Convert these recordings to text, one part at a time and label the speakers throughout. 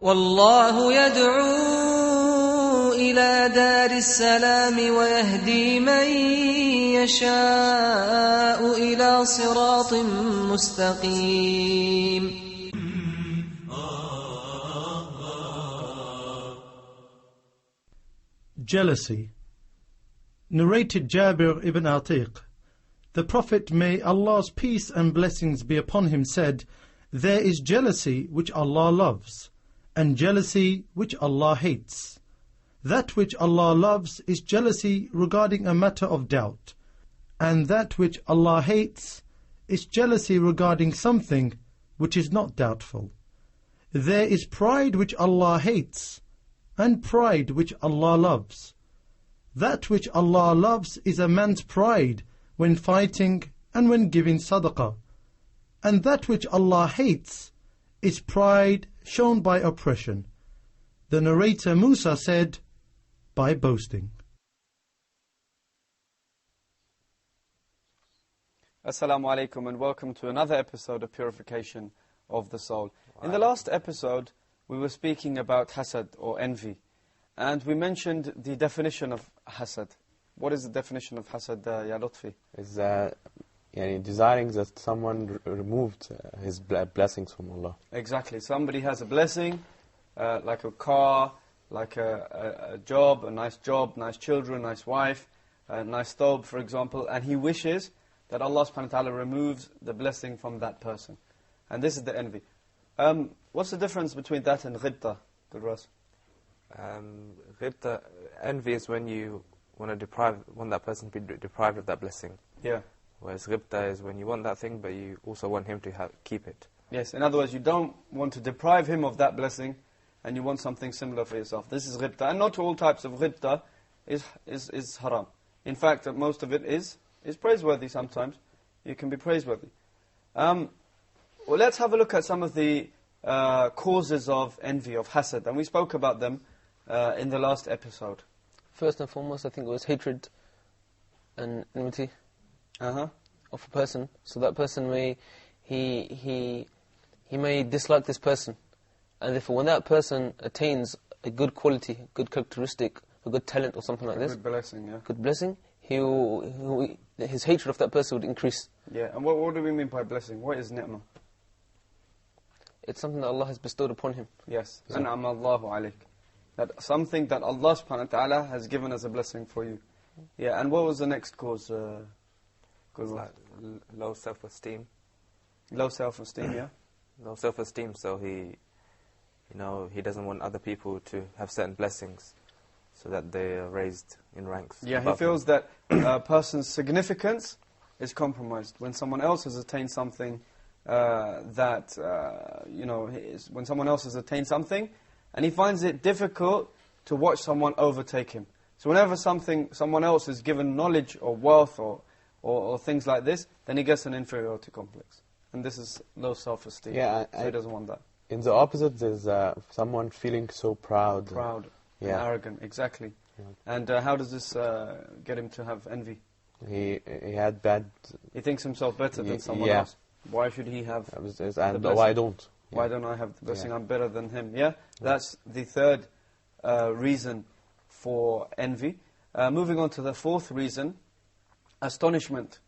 Speaker 1: والله يدعو إلى دار السلام ويهدي من يشاء إلى صراط مستقيم.
Speaker 2: Jealousy. Narrated Jabir ibn Atiq. The Prophet, may Allah's peace and blessings be upon him, said, "There is jealousy which Allah loves, and jealousy which Allah hates. That which Allah loves is jealousy regarding a matter of doubt, and that which Allah hates is jealousy regarding something which is not doubtful. There is pride which Allah hates, and pride which Allah loves. That which Allah loves is a man's pride when fighting and when giving sadaqah, and that which Allah hates is pride shown by oppression." The narrator Musa said, by boasting.
Speaker 3: Assalamu alaikum and welcome to another episode of Purification of the Soul. In the last episode, we were speaking about hasad or envy, and we mentioned the definition of hasad. What is the definition of hasad, Ya Lutfi?
Speaker 4: Is desiring that someone removed his blessings from Allah.
Speaker 3: Exactly. Somebody has a blessing, like a car, like a job, nice children, nice wife, a nice thobe, for example, and he wishes that Allah subhanahu wa ta'ala removes the blessing from that person. And this is the envy. What's the difference between that and ghibta, Gulras?
Speaker 4: Ghibta, envy is when you want that person to be deprived of that blessing.
Speaker 3: Yeah.
Speaker 4: Whereas ghibta is when you want that thing, but you also want him to keep it.
Speaker 3: Yes, in other words, you don't want to deprive him of that blessing, and you want something similar for yourself. This is ghibta, and not all types of ghibta is haram. In fact, most of it is praiseworthy sometimes. You can be praiseworthy. Well, let's have a look at some of the causes of envy, of hasad, and we spoke about them in the last episode.
Speaker 5: First and foremost, I think it was hatred and enmity of a person. So that person may he may dislike this person, and therefore when that person attains a good quality, a good characteristic, a good talent or something like this,
Speaker 3: good blessing, yeah.
Speaker 5: Good blessing, his hatred of that person would increase.
Speaker 3: Yeah, and what do we mean by blessing? What is ni'mah?
Speaker 5: It's something that Allah has bestowed upon him.
Speaker 3: Yes, an'am Allahu alayk. That something that Allah subhanahu wa ta'ala has given as a blessing for you. Yeah, and what was the next cause?
Speaker 4: Like low self-esteem.
Speaker 3: Low self-esteem, yeah?
Speaker 4: Low self-esteem, so he doesn't want other people to have certain blessings, so that they are raised in ranks.
Speaker 3: Yeah, he feels that a person's significance is compromised. When someone else has attained something when someone else has attained something, and he finds it difficult to watch someone overtake him. So whenever someone else is given knowledge or wealth or things like this, then he gets an inferiority complex. And this is low self-esteem.
Speaker 4: Yeah,
Speaker 3: so he doesn't want that.
Speaker 4: In the opposite, there's someone feeling so proud.
Speaker 3: And arrogant, exactly. Yeah. And how does this get him to have envy?
Speaker 4: He had bad...
Speaker 3: He thinks himself better than someone else. Why should he have
Speaker 4: the blessing? Why don't?
Speaker 3: Why don't I have the blessing? I'm better than him. Yeah, that's the third reason for envy. Moving on to the fourth reason, astonishment.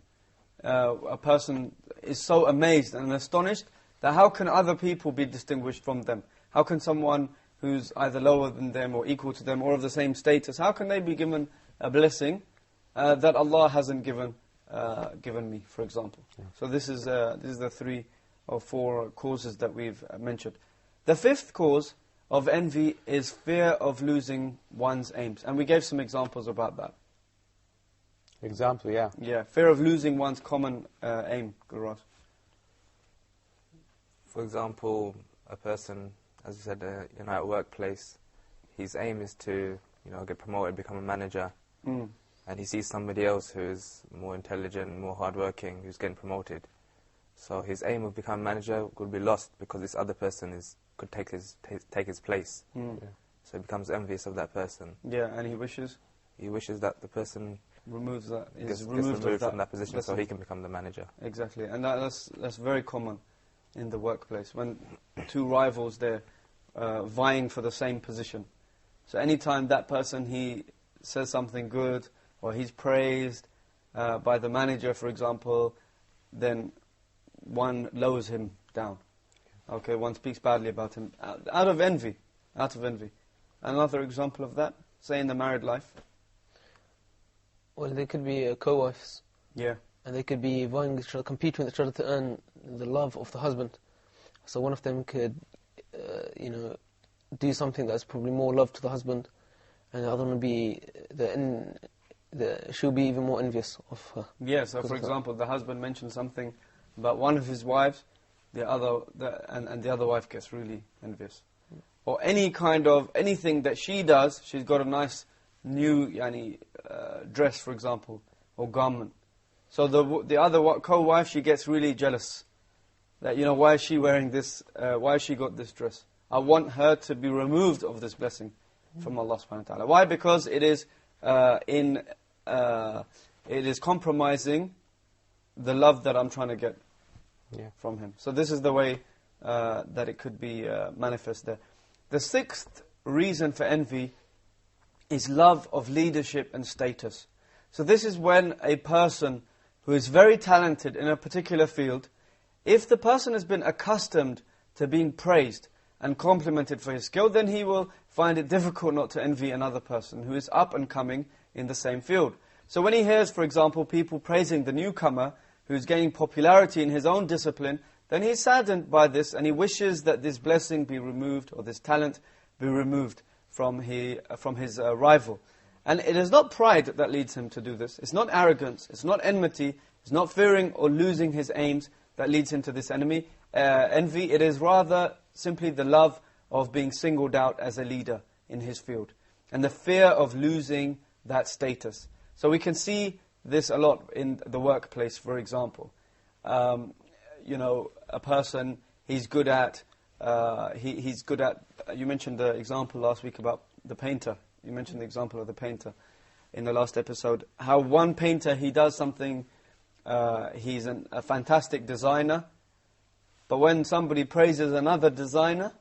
Speaker 3: A person is so amazed and astonished that how can other people be distinguished from them? How can someone who's either lower than them or equal to them or of the same status, how can they be given a blessing that Allah hasn't given me, for example? Yeah. So this is the 3 or 4 causes that we've mentioned. The fifth cause of envy is fear of losing one's aims. And we gave some examples about that.
Speaker 4: Example, yeah.
Speaker 3: Yeah, fear of losing one's common aim, Guru.
Speaker 4: For example, a person, as you said, at workplace, his aim is to, get promoted, become a manager. And he sees somebody else who is more intelligent, more hardworking, who's getting promoted. So his aim of becoming manager could be lost because this other person could take his place. Yeah. So he becomes envious of that person.
Speaker 3: Yeah, and he wishes
Speaker 4: that the person
Speaker 3: removes that,
Speaker 4: gets removed from that position so he can become the manager.
Speaker 3: Exactly, and that's very common in the workplace. When two rivals there vying for the same position. So anytime that person, he says something good, or he's praised by the manager, for example, then one lowers him down. Okay, one speaks badly about him, out of envy, out of envy. Another example of that, say in the married life.
Speaker 5: Well, they could be co-wives.
Speaker 3: Yeah.
Speaker 5: And they could be vying with each other, competing with each other to earn the love of the husband. So one of them could, do something that's probably more love to the husband, and the other one would be she'll be even more envious of her.
Speaker 3: Yeah. So, for example, the husband mentions something about one of his wives, the other wife gets really envious. Or anything that she does, she's got a nice new dress, for example, or garment. So the other co-wife, she gets really jealous. That, why is she wearing this, why has she got this dress? I want her to be removed of this blessing from Allah subhanahu wa ta'ala. Why? Because it is compromising the love that I'm trying to get from him. So this is the way that it could be manifest there. The sixth reason for envy is love of leadership and status. So this is when a person who is very talented in a particular field, if the person has been accustomed to being praised and complimented for his skill, then he will find it difficult not to envy another person who is up and coming in the same field. So when he hears, for example, people praising the newcomer who is gaining popularity in his own discipline, then he's saddened by this, and he wishes that this blessing be removed, or this talent be removed from his rival. And it is not pride that leads him to do this. It's not arrogance. It's not enmity. It's not fearing or losing his aims that leads him to this envy. It is rather simply the love of being singled out as a leader in his field, and the fear of losing that status. So we can see this a lot in the workplace, for example. A person, he's good at, you mentioned the example last week about the painter. You mentioned the example of the painter in the last episode. How one painter, he does something, he's a fantastic designer, but when somebody praises another designer,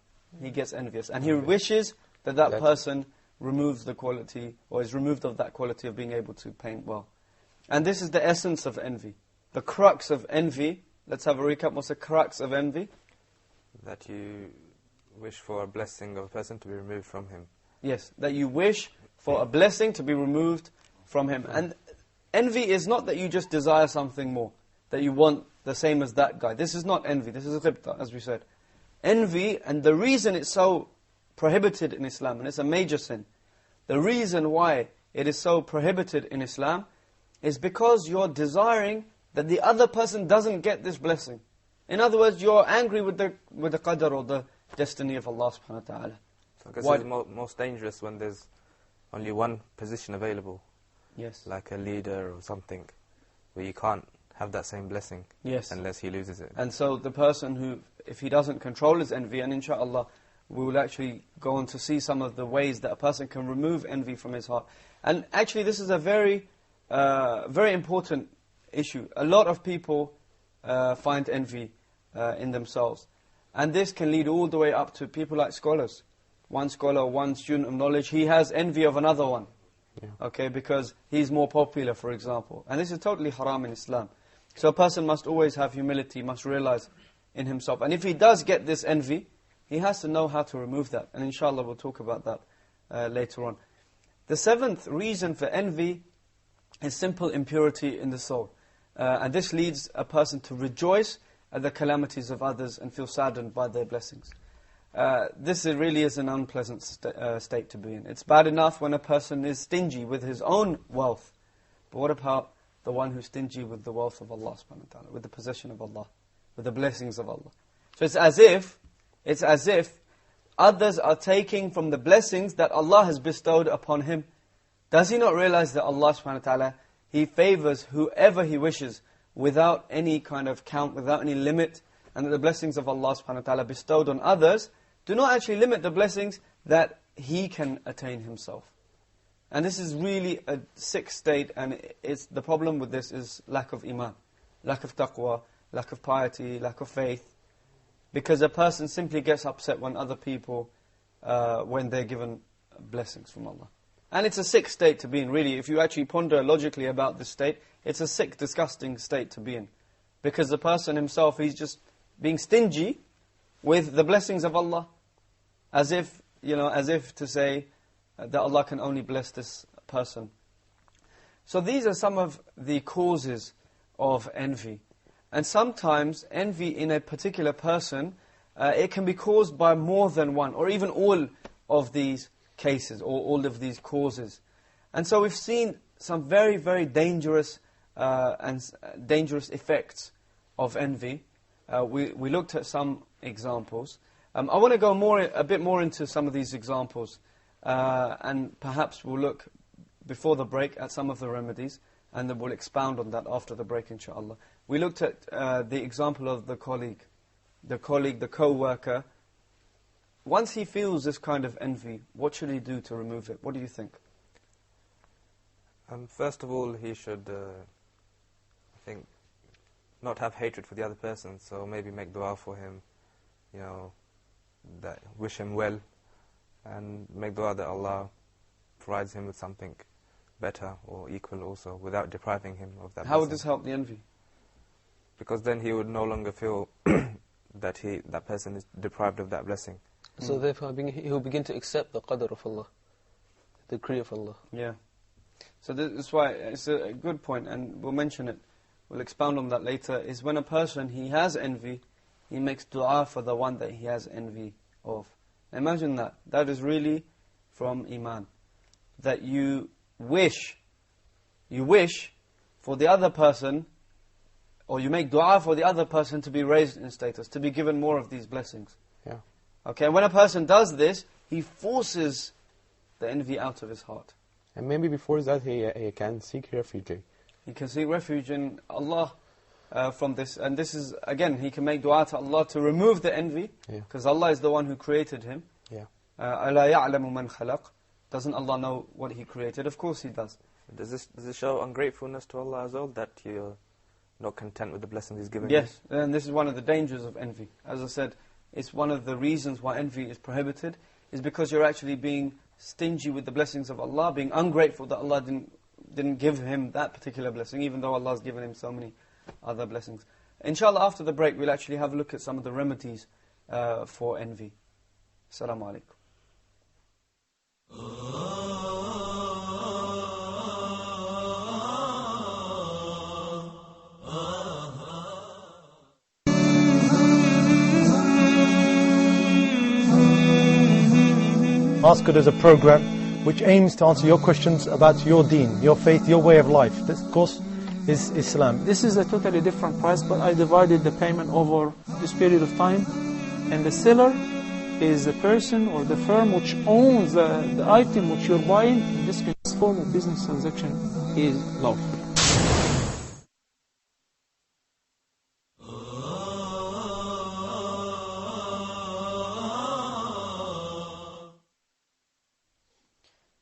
Speaker 3: he gets envious. And he wishes that person removes the quality, or is removed of that quality of being able to paint well. And this is the essence of envy. The crux of envy. Let's have a recap. What's the crux of envy?
Speaker 4: That you wish for a blessing of a person to be removed from him.
Speaker 3: Yes, that you wish for a blessing to be removed from him. And envy is not that you just desire something more, that you want the same as that guy. This is not envy. This is ghibta, as we said. Envy, and the reason it's so prohibited in Islam, and it's a major sin, the reason why it is so prohibited in Islam is because you're desiring that the other person doesn't get this blessing. In other words, you're angry with the qadr, or the destiny of Allah subhanahu wa ta'ala.
Speaker 4: So I guess it's most dangerous when there's only one position available.
Speaker 3: Yes.
Speaker 4: Like a leader or something, where you can't have that same blessing unless he loses it.
Speaker 3: And so the person who, if he doesn't control his envy, and inshallah we will actually go on to see some of the ways that a person can remove envy from his heart. And actually this is a very, very important issue. A lot of people find envy in themselves. And this can lead all the way up to people like scholars. One scholar, one student of knowledge, he has envy of another one. Okay, because he's more popular, for example. And this is totally haram in Islam. So a person must always have humility, must realize in himself. And if he does get this envy, he has to know how to remove that. And inshallah we'll talk about that later on. The seventh reason for envy is simple impurity in the soul. And this leads a person to rejoice at the calamities of others and feel saddened by their blessings. This really is an unpleasant state to be in. It's bad enough when a person is stingy with his own wealth. But what about the one who's stingy with the wealth of Allah subhanahu wa ta'ala, with the possession of Allah, with the blessings of Allah? So it's as if others are taking from the blessings that Allah has bestowed upon him. Does he not realize that Allah subhanahu wa ta'ala, He favors whoever He wishes without any kind of count, without any limit, and that the blessings of Allah subhanahu wa ta'ala bestowed on others do not actually limit the blessings that He can attain Himself. And this is really a sick state, and the problem with this is lack of iman, lack of taqwa, lack of piety, lack of faith. Because a person simply gets upset when other people when they're given blessings from Allah. And it's a sick state to be in, really. If you actually ponder logically about this state, it's a sick, disgusting state to be in. Because the person himself, he's just being stingy with the blessings of Allah, as if, as if to say that Allah can only bless this person. So these are some of the causes of envy. And sometimes envy in a particular person, it can be caused by more than one, or even all of these cases, or all of these causes. And so we've seen some very, very dangerous dangerous effects of envy. We looked at some examples. I want to go a bit more into some of these examples, and perhaps we'll look before the break at some of the remedies, and then we'll expound on that after the break, inshallah. We looked at the example of the colleague, the co-worker. Once he feels this kind of envy, what should he do to remove it? What do you think?
Speaker 4: First of all, he should, I think, not have hatred for the other person. So maybe make dua for him, that wish him well, and make dua that Allah provides him with something better or equal also, without depriving him of that.
Speaker 3: How would this help the envy?
Speaker 4: Because then he would no longer feel that that person is deprived of that blessing.
Speaker 5: So therefore he will begin to accept the qadr of Allah, the decree of Allah.
Speaker 3: Yeah. So that's why it's a good point, and we'll mention it. We'll expound on that later. Is when a person, he has envy, he makes dua for the one that he has envy of. Imagine that. That is really from Iman. That you wish for the other person, or you make dua for the other person to be raised in status, to be given more of these blessings.
Speaker 6: Yeah.
Speaker 3: Okay, when a person does this, he forces the envy out of his heart.
Speaker 6: And maybe before that he can seek refuge.
Speaker 3: He can seek refuge in Allah from this. And this is, again, he can make dua to Allah to remove the envy, because Allah is the one who created him.
Speaker 6: Yeah.
Speaker 3: أَلَا يَعْلَمُ مَنْ خَلَقَ. Doesn't Allah know what He created? Of course He does.
Speaker 4: Does this show ungratefulness to Allah as well, that you're not content with the blessings He's given
Speaker 3: Yes, and this is one of the dangers of envy. As I said, it's one of the reasons why envy is prohibited, is because you're actually being stingy with the blessings of Allah, being ungrateful that Allah didn't give him that particular blessing, even though Allah has given him so many other blessings. Inshallah, after the break, we'll actually have a look at some of the remedies for envy. Assalamu alaikum.
Speaker 2: Ask Good is a program which aims to answer your questions about your deen, your faith, your way of life. This, of course, is Islam.
Speaker 7: This is a totally different price, but I divided the payment over this period of time. And the seller is the person or the firm which owns the item which you're buying. This form of business transaction is lawful.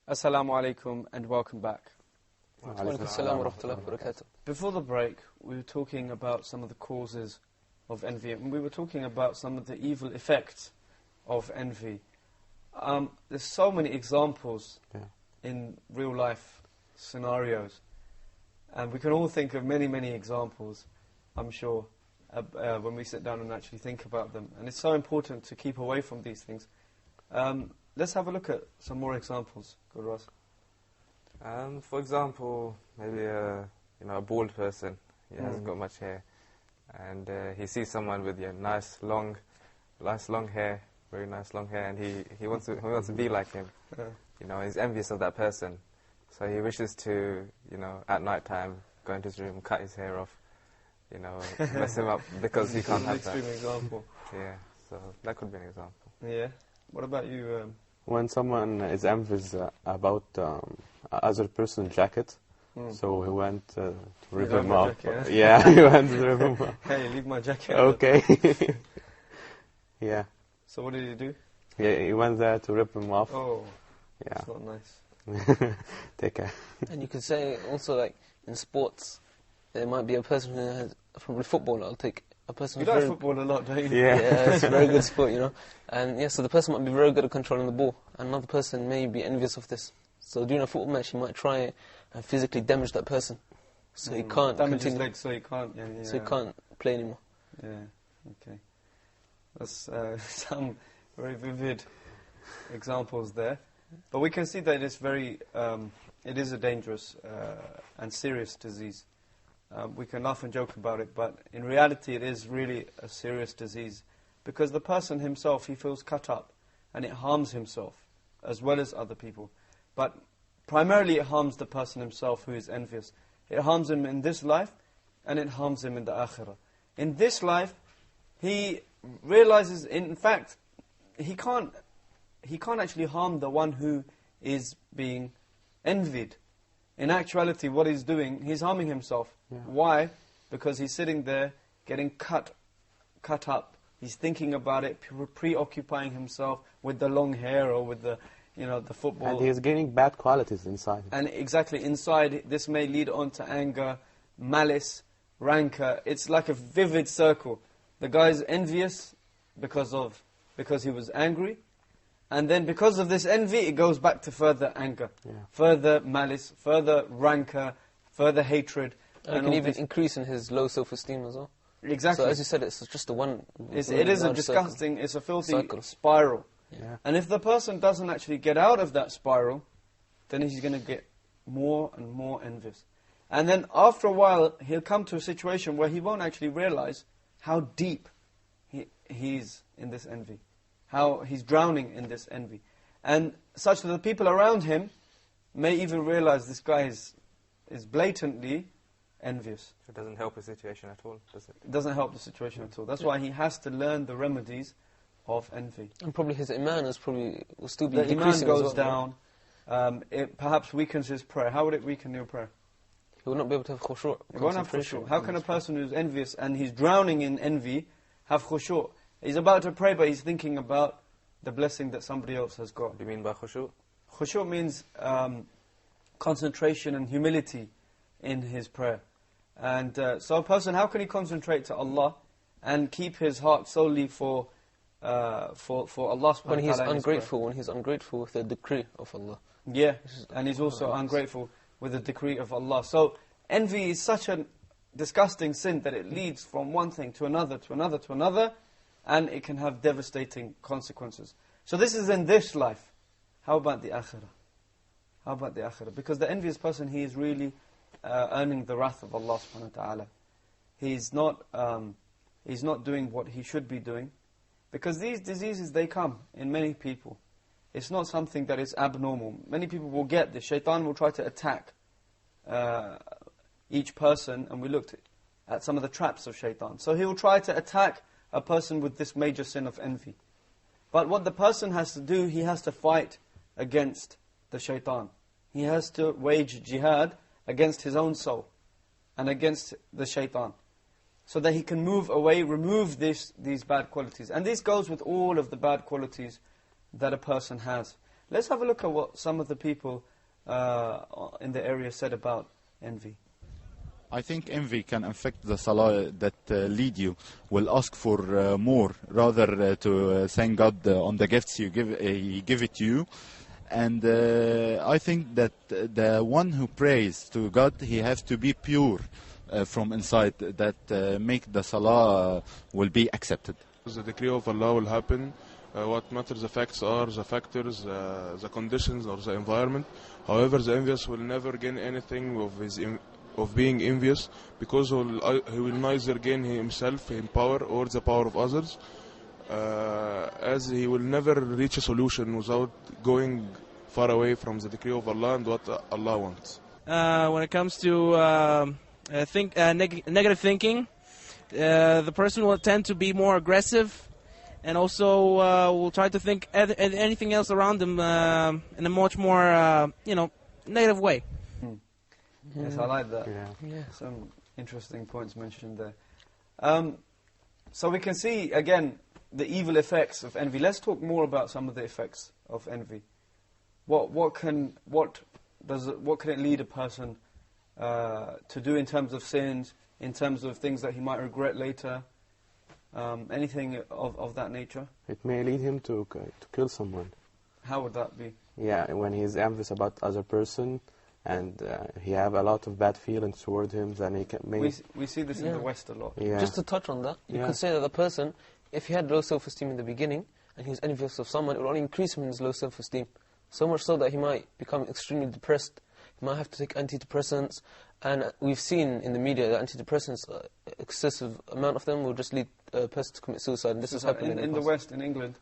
Speaker 3: Assalamu alaikum and welcome back.
Speaker 5: Assalamu
Speaker 3: Before the break, we were talking about some of the causes of envy, and we were talking about some of the evil effects of envy. There's so many examples in real life scenarios, and we can all think of many, many examples, I'm sure, when we sit down and actually think about them. And it's so important to keep away from these things. Let's have a look at some more examples. Good, Ross.
Speaker 4: For example, maybe a bald person. He hasn't got much hair, and he sees someone with nice long hair, very nice long hair, and he wants to be like him. He's envious of that person, so he wishes to at night time go into his room, cut his hair off, mess him up because he can't have that.
Speaker 3: Extreme example.
Speaker 4: Yeah, so that could be an example.
Speaker 3: Yeah. What about you?
Speaker 6: When someone is envious about other person's jacket, so he went to rip him off.
Speaker 3: Jacket,
Speaker 6: yeah, he went to rip him off.
Speaker 3: Hey, leave my jacket.
Speaker 6: Okay. Yeah.
Speaker 3: So what did he do?
Speaker 6: Yeah, he went there to rip him off.
Speaker 3: Oh,
Speaker 6: yeah.
Speaker 3: That's not nice.
Speaker 6: Take care.
Speaker 5: And you could say also, like in sports, there might be a person who has, from football, I'll take a person
Speaker 3: You
Speaker 5: who's
Speaker 3: like
Speaker 5: very...
Speaker 3: football a lot, don't you?
Speaker 5: Yeah, it's a very good sport, you know. And yeah, so the person might be very good at controlling the ball, and another person may be envious of this. So during a football match, he might try and physically damage that person, so he can't
Speaker 3: damage his
Speaker 5: continue.
Speaker 3: legs, so he can't. Yeah,
Speaker 5: So he can't play anymore.
Speaker 3: Yeah. Okay. That's some very vivid examples there, but we can see that it's very. It is a dangerous and serious disease. We can laugh and joke about it, but in reality it is really a serious disease, because the person himself, he feels cut up, and it harms himself as well as other people. But primarily it harms the person himself who is envious. It harms him in this life, and it harms him in the akhirah. In this life, he realizes, in fact, he can't actually harm the one who is being envied. In actuality, what he's doing, he's harming himself. Yeah. Why? Because he's sitting there getting cut up. He's thinking about it, preoccupying himself with the long hair or with the, the football.
Speaker 6: And he's gaining bad qualities inside him.
Speaker 3: And exactly, inside, this may lead on to anger, malice, rancor. It's like a vivid circle. The guy's envious because he was angry. And then because of this envy, it goes back to further anger, further malice, further rancor, further hatred.
Speaker 5: And it can even increase in his low self-esteem as well.
Speaker 3: Exactly.
Speaker 5: So as you said, it's just
Speaker 3: it is a disgusting, it's a filthy spiral.
Speaker 5: Yeah.
Speaker 3: And if the person doesn't actually get out of that spiral, then he's going to get more and more envious. And then after a while, he'll come to a situation where he won't actually realize how deep he's in this envy. How he's drowning in this envy. And such that the people around him may even realize this guy is blatantly envious.
Speaker 4: It doesn't help the situation at all, does it?
Speaker 3: It doesn't help the situation at all. That's why he has to learn the remedies of envy.
Speaker 5: And probably his iman will still be
Speaker 3: the
Speaker 5: decreasing
Speaker 3: iman goes
Speaker 5: as well,
Speaker 3: down. It perhaps weakens his prayer. How would it weaken your prayer?
Speaker 5: He will not be able to have khushu'.
Speaker 3: He won't have khushu'. How can a person who's envious and he's drowning in envy have khushu'? He's about to pray, but he's thinking about the blessing that somebody else has got.
Speaker 4: What do you mean by khushu'?
Speaker 3: Khushu' means concentration and humility in his prayer. And so a person, how can he concentrate to Allah and keep his heart solely for Allah subhanahu wa ta'ala?
Speaker 5: When he's ungrateful with the decree of Allah.
Speaker 3: Yeah, and he's also ungrateful with the decree of Allah. So envy is such a disgusting sin that it leads from one thing to another, to another, to another, and it can have devastating consequences. So this is in this life. How about the akhirah? How about the akhirah? Because the envious person, he is really earning the wrath of Allah subhanahu wa ta'ala. He's not doing what he should be doing. Because these diseases, they come in many people. It's not something that is abnormal. Many people will get this. Shaitan will try to attack each person, and we looked at some of the traps of shaitan. So he will try to attack a person with this major sin of envy. But what the person has to do, he has to fight against the shaitan. He has to wage jihad against his own soul and against the shaitan, so that he can move away, remove these bad qualities. And this goes with all of the bad qualities that a person has. Let's have a look at what some of the people in the area said about envy.
Speaker 8: I think envy can affect the salah that lead you, will ask for more, rather to thank God on the gifts He give it to you. And I think that the one who prays to God, he has to be pure from inside, that make the salah will be accepted.
Speaker 9: The decree of Allah will happen. What matters the facts are the factors, the conditions or the environment. However, the envious will never gain anything of being envious, because he will neither gain himself in power or the power of others, as he will never reach a solution without going far away from the decree of Allah and what Allah wants.
Speaker 10: When it comes to negative thinking, the person will tend to be more aggressive, and also will try to think anything else around them in a much more negative way.
Speaker 3: Yes, I like that.
Speaker 5: Yeah.
Speaker 3: Some interesting points mentioned there. So we can see, again, the evil effects of envy. Let's talk more about some of the effects of envy. What can it lead a person to do in terms of sins, in terms of things that he might regret later? Anything of that nature?
Speaker 6: It may lead him to kill someone.
Speaker 3: How would that be?
Speaker 6: Yeah, when he's envious about other person, and he have a lot of bad feelings toward him, then he can
Speaker 3: we see this in the West a lot.
Speaker 6: Yeah.
Speaker 5: Just to touch on that, you could say that the person, if he had low self-esteem in the beginning, and he was envious of someone, it will only increase him in his low self-esteem. So much so that he might become extremely depressed. He might have to take antidepressants. And we've seen in the media that antidepressants, excessive amount of them will just lead a person to commit suicide. And this has happened
Speaker 3: in the West, in England,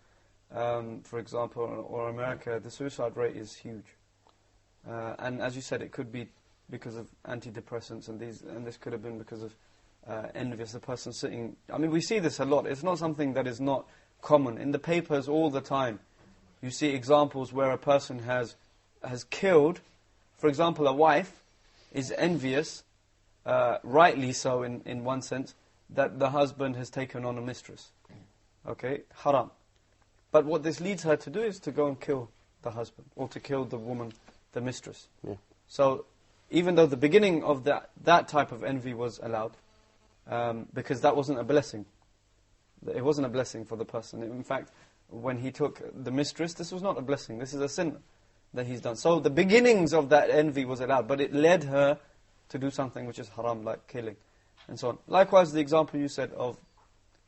Speaker 3: for example, or America, the suicide rate is huge. And as you said, it could be because of antidepressants, and this could have been because of envious. The person sitting. I mean, we see this a lot. It's not something that is not common in the papers all the time. You see examples where a person has killed. For example, a wife is envious, rightly so in one sense, that the husband has taken on a mistress. Okay, haram. But what this leads her to do is to go and kill the husband, or to kill the woman, the mistress.
Speaker 6: Yeah.
Speaker 3: So, even though the beginning of that type of envy was allowed, because that wasn't a blessing. It wasn't a blessing for the person. In fact, when he took the mistress, this was not a blessing. This is a sin that he's done. So the beginnings of that envy was allowed, but it led her to do something which is haram, like killing, and so on. Likewise, the example you said of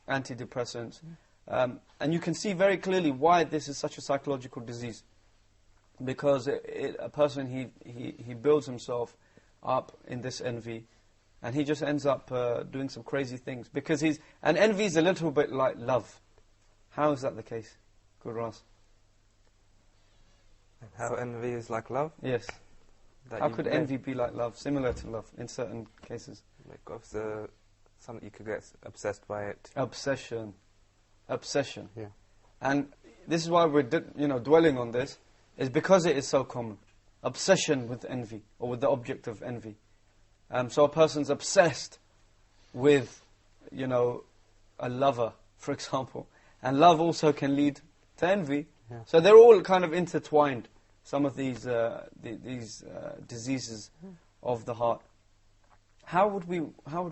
Speaker 3: antidepressants. And you can see very clearly why this is such a psychological disease. Because a person, he builds himself up in this envy, and he just ends up doing some crazy things. Because and envy is a little bit like love. How is that the case? Good, Ras.
Speaker 4: How envy is like love?
Speaker 3: Yes. How could envy be like love, similar to love in certain cases?
Speaker 4: Because something you could get obsessed by it.
Speaker 3: Obsession.
Speaker 6: Yeah.
Speaker 3: And this is why we're dwelling on this, is because it is so common. Obsession with envy, or with the object of envy. So a person's obsessed with, a lover, for example. And love also can lead to envy.
Speaker 6: Yeah.
Speaker 3: So they're all kind of intertwined, some of these diseases of the heart. How would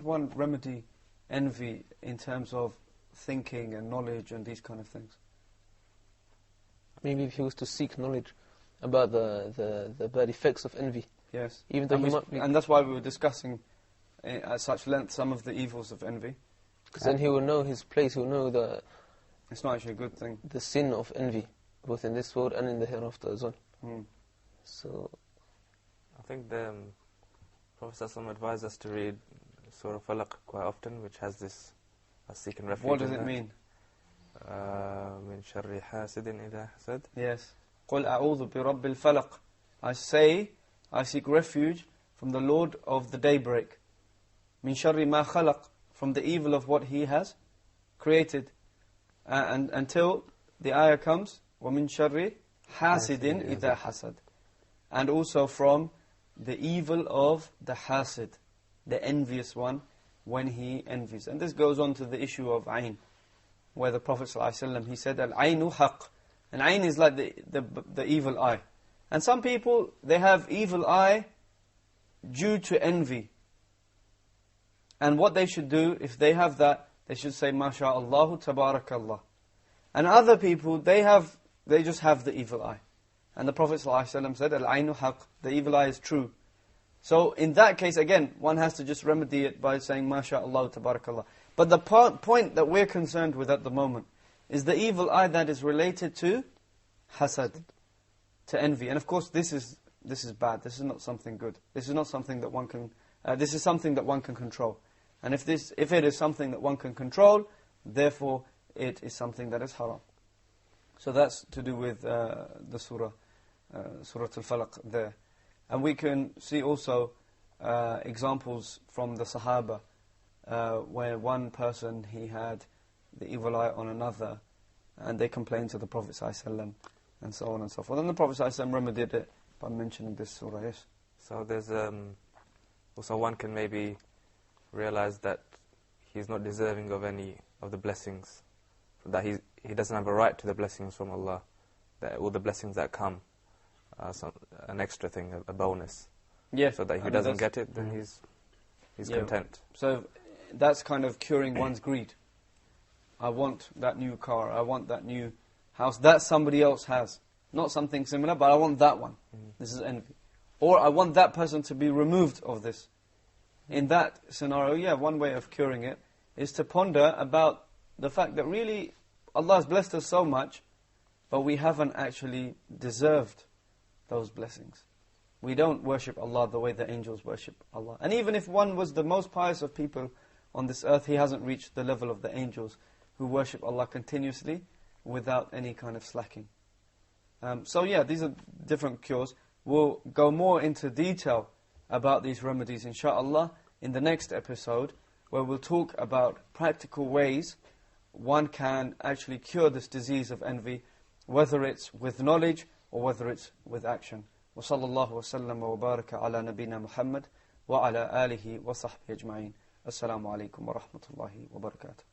Speaker 3: one remedy envy in terms of thinking and knowledge and these kind of things?
Speaker 5: Maybe if he was to seek knowledge about the bad effects of envy.
Speaker 3: Yes.
Speaker 5: Even though
Speaker 3: and that's why we were discussing at such length some of the evils of envy.
Speaker 5: Because then he will know his place, he will know
Speaker 3: it's not actually a good thing.
Speaker 5: The sin of envy, both in this world and in the hereafter as well. So,
Speaker 4: I think the Prophet ﷺ advised us to read Surah Falaq quite often, which has this seeking refuge.
Speaker 3: What does it mean?
Speaker 4: من شر حاسد إذا حسد.
Speaker 3: Yes. قُلْ أَعُوذُ بِرَبِّ الْفَلَقِ. I seek refuge from the Lord of the daybreak. مِنْ شَرِّ مَا خَلَقْ. From the evil of what He has created. And until the ayah comes, وَمِنْ شَرِّ حَاسِدٍ إِذَا حَسَدٍ. And also from the evil of the hasid, the envious one, when he envies. And this goes on to the issue of ayn, where the Prophet ﷺ, he said, al-aynu haqq. And ayn is like the evil eye. And some people, they have evil eye due to envy. And what they should do, if they have that, they should say, MashaAllahu tabarakallah. And other people, they just have the evil eye. And the Prophet ﷺ said, al-aynu haqq, the evil eye is true. So in that case, again, one has to just remedy it by saying, MashaAllah tabarakallah. But the point that we're concerned with at the moment is the evil eye that is related to hasad, to envy. And of course, this is bad. This is not something good. This is not something that one can. This is something that one can control. And if it is something that one can control, therefore it is something that is haram. So that's to do with the surah, Surah Al-Falaq there. And we can see also examples from the Sahaba, where one person, he had the evil eye on another, and they complained to the Prophet ﷺ, and so on and so forth. And the Prophet ﷺ remedied it by mentioning this surah, yes.
Speaker 4: So there's also one can maybe realize that he's not deserving of any of the blessings, that he doesn't have a right to the blessings from Allah, that all the blessings that come, an extra thing, a bonus.
Speaker 3: Yeah.
Speaker 4: So that if he doesn't get it, then he's content.
Speaker 3: So that's kind of curing one's greed. I want that new car, I want that new house that somebody else has. Not something similar, but I want that one. This is envy. Or I want that person to be removed of this. In that scenario, yeah, one way of curing it is to ponder about the fact that really Allah has blessed us so much, but we haven't actually deserved those blessings. We don't worship Allah the way the angels worship Allah. And even if one was the most pious of people on this earth, he hasn't reached the level of the angels who worship Allah continuously without any kind of slacking. So yeah, these are different cures. We'll go more into detail about these remedies, inshaAllah, in the next episode, where we'll talk about practical ways one can actually cure this disease of envy, whether it's with knowledge or whether it's with action. وصلى الله وسلم وبارك على نبينا محمد وعلى آله وصحبه أجمعين. السلام عليكم ورحمة الله وبركاته.